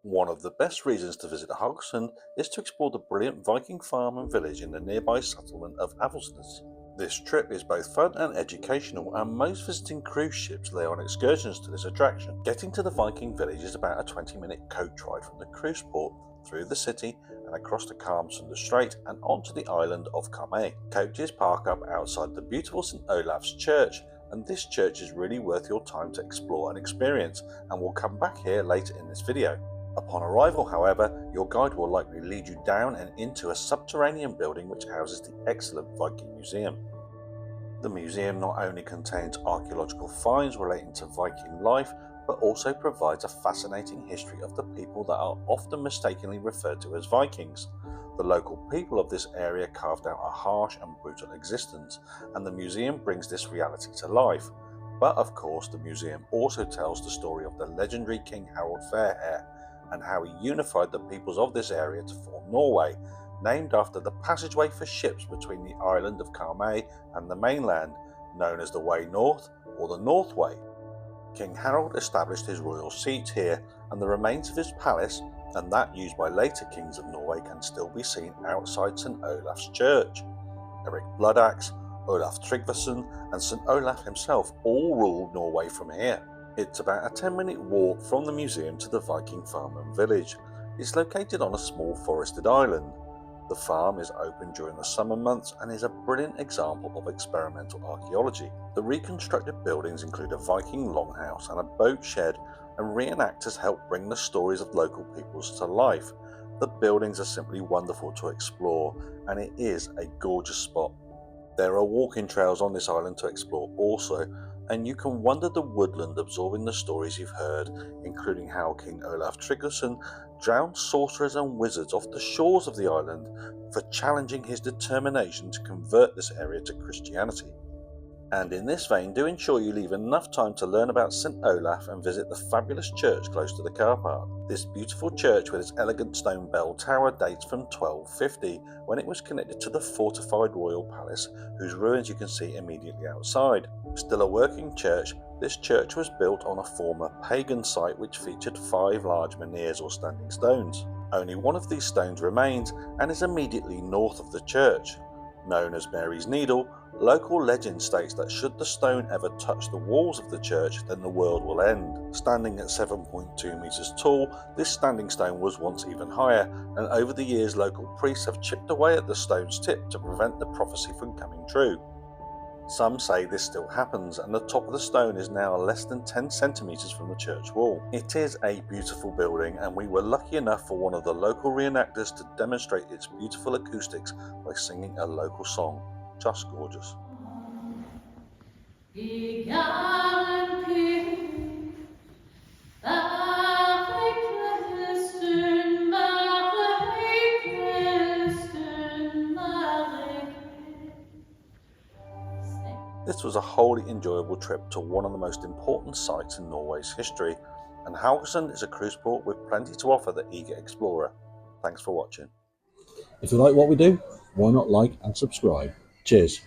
One of the best reasons to visit Haugesund is to explore the brilliant Viking Farm and village in the nearby settlement of Avaldsnes. This trip is both fun and educational, and most visiting cruise ships lay on excursions to this attraction. Getting to the Viking Village is about a 20-minute coach ride from the cruise port, through the city and across the Karmenstadt Strait and onto the island of Karmoy. Coaches park up outside the beautiful St Olavs Church, and this church is really worth your time to explore and experience, and we'll come back here later in this video. Upon arrival, however, your guide will likely lead you down and into a subterranean building which houses the excellent Viking Museum. The museum not only contains archaeological finds relating to Viking life, but also provides a fascinating history of the people that are often mistakenly referred to as Vikings. The local people of this area carved out a harsh and brutal existence, and the museum brings this reality to life. But of course, the museum also tells the story of the legendary King Harald Fair Hair, and how he unified the peoples of this area to form Norway, named after the passageway for ships between the island of Karmoy and the mainland, known as the Way North or the North Way. King Harald established his royal seat here, and the remains of his palace, and that used by later kings of Norway, can still be seen outside St Olavs Church. Eric Bloodaxe, Olaf Tryggvason and St Olaf himself all ruled Norway from here. It's about a 10-minute walk from the museum to the Viking Farm and village. It's located on a small forested island. The farm is open during the summer months and is a brilliant example of experimental archaeology. The reconstructed buildings include a Viking longhouse and a boat shed, and reenactors help bring the stories of local peoples to life. The buildings are simply wonderful to explore, and it is a gorgeous spot. There are walking trails on this island to explore also, and you can wander the woodland absorbing the stories you've heard, including how King Olaf Tryggvason drowned sorcerers and wizards off the shores of the island for challenging his determination to convert this area to Christianity. And in this vein, do ensure you leave enough time to learn about St Olaf and visit the fabulous church close to the car park. This beautiful church with its elegant stone bell tower dates from 1250, when it was connected to the fortified royal palace, whose ruins you can see immediately outside. Still a working church, this church was built on a former pagan site which featured 5 large menhirs or standing stones. Only one of these stones remains and is immediately north of the church. Known as Mary's Needle, local legend states that should the stone ever touch the walls of the church, then the world will end. Standing at 7.2 meters tall, this standing stone was once even higher, and over the years local priests have chipped away at the stone's tip to prevent the prophecy from coming true. Some say this still happens, and the top of the stone is now less than 10 centimeters from the church wall. It is a beautiful building, and we were lucky enough for one of the local reenactors to demonstrate its beautiful acoustics by singing a local song. Just gorgeous. This was a wholly enjoyable trip to one of the most important sites in Norway's history, and Haugesund is a cruise port with plenty to offer the eager explorer. Thanks for watching. If you like what we do, why not like and subscribe? Cheers.